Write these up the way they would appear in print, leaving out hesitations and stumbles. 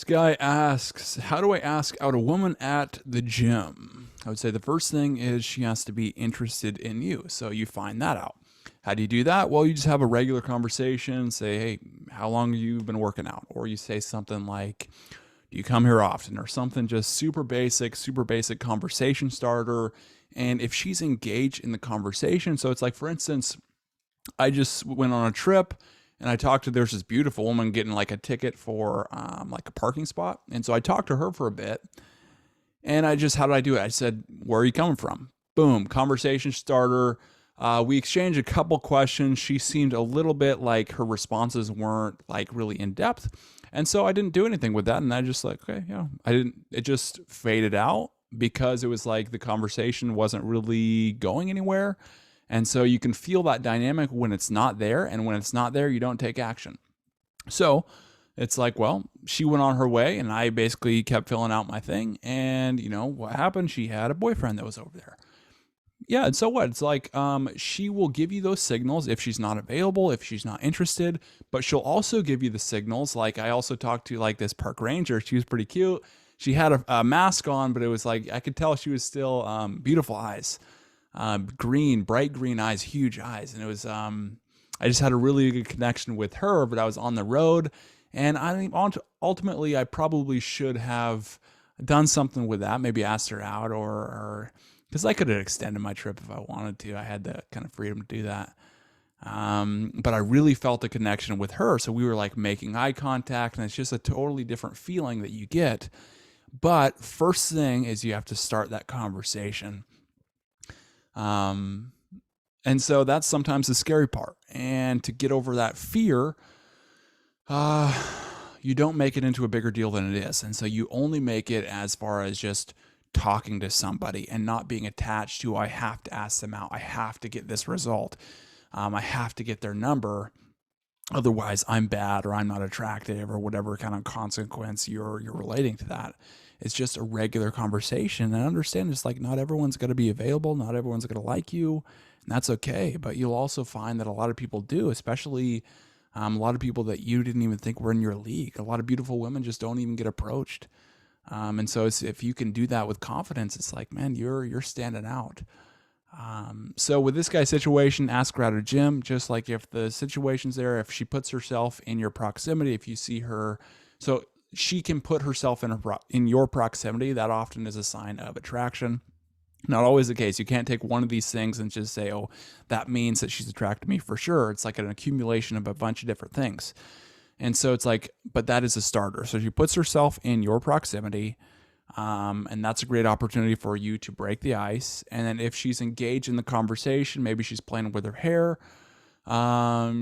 This guy asks, how do I ask out a woman at the gym? I would say the first thing is she has to be interested in you. So you find that out. How do you do that? Well, you just have a regular conversation, say, hey, how long have you been working out? Or you say something like, do you come here often? Or something just super basic conversation starter. And if she's engaged in the conversation, so it's like, for instance, I just went on a trip and I talked to, there's this beautiful woman getting like a ticket for like a parking spot. And so I talked to her for a bit and how did I do it? I said, where are you coming from? Boom, conversation starter. We exchanged a couple questions. She seemed a little bit like her responses weren't like really in depth. And so I didn't do anything with that. And I just like, okay, yeah, it just faded out because it was like the conversation wasn't really going anywhere. And so you can feel that dynamic when it's not there. And when it's not there, you don't take action. So it's like, well, she went on her way and I basically kept filling out my thing. And you know what happened? She had a boyfriend that was over there. Yeah, and so what? It's like she will give you those signals if she's not available, if she's not interested, but she'll also give you the signals. Like I also talked to like this park ranger. She was pretty cute. She had a mask on, but it was like I could tell she was still beautiful eyes, bright green eyes, huge eyes, and it was I just had a really good connection with her. But I was on the road, and I think ultimately I probably should have done something with that. Maybe asked her out or because I could have extended my trip if I wanted to. I had the kind of freedom to do that. But I really felt a connection with her. So we were like making eye contact, and it's just a totally different feeling that you get. But first thing is you have to start that conversation. And so that's sometimes the scary part. And to get over that fear, you don't make it into a bigger deal than it is. And so you only make it as far as just talking to somebody and not being attached to, I have to ask them out. I have to get this result. I have to get their number. Otherwise I'm bad or I'm not attractive or whatever kind of consequence you're relating to that. It's just a regular conversation, and understand it's like not everyone's going to be available. Not everyone's going to like you, and that's okay. But you'll also find that a lot of people do, especially a lot of people that you didn't even think were in your league. A lot of beautiful women just don't even get approached. And so if you can do that with confidence, it's like, man, you're standing out. So with this guy's situation, ask her out at a gym, just like if the situation's there, if she puts herself in your proximity, if you see her, so she can put herself in your proximity, that often is a sign of attraction. Not always the case. You can't take one of these things and just say, oh, that means that she's attracted to me for sure. It's like an accumulation of a bunch of different things. And so it's like, but that is a starter. So she puts herself in your proximity, and that's a great opportunity for you to break the ice. And then if she's engaged in the conversation, maybe she's playing with her hair, or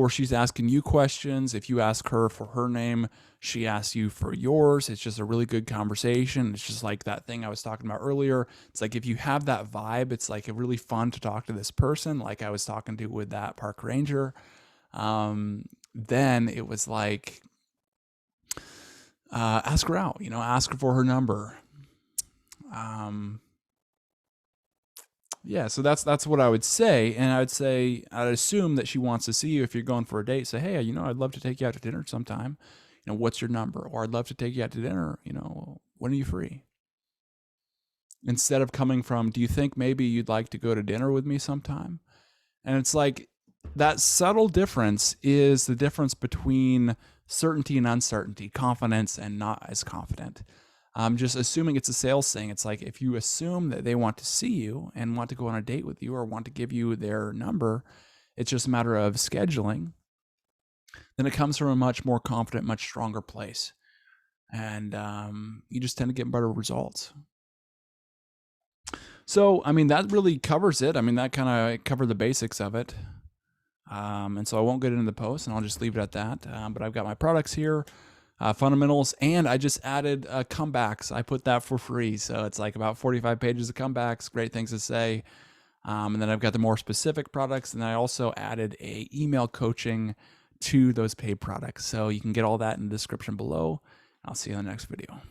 she's asking you questions. If you ask her for her name, she asks you for yours. It's just a really good conversation. It's just like that thing I was talking about earlier. It's like if you have that vibe, it's like really fun to talk to this person, like I was talking to with that park ranger. Then it was like, ask her out, ask her for her number. Yeah, so that's what I would say. And I'd assume that she wants to see you. If you're going for a date, say, hey, I'd love to take you out to dinner sometime. What's your number? Or I'd love to take you out to dinner. When are you free? Instead of coming from, do you think maybe you'd like to go to dinner with me sometime? And it's like, that subtle difference is the difference between certainty and uncertainty, confidence and not as confident. Just assuming it's a sales thing. It's like if you assume that they want to see you and want to go on a date with you or want to give you their number, it's just a matter of scheduling. Then it comes from a much more confident, much stronger place. And you just tend to get better results. So, that really covers it. That kind of covered the basics of it. And so I won't get into the post, and I'll just leave it at that. But I've got my products here, fundamentals, and I just added comebacks. I put that for free. So it's like about 45 pages of comebacks, great things to say. And then I've got the more specific products, and I also added a email coaching to those paid products. So you can get all that in the description below. I'll see you in the next video.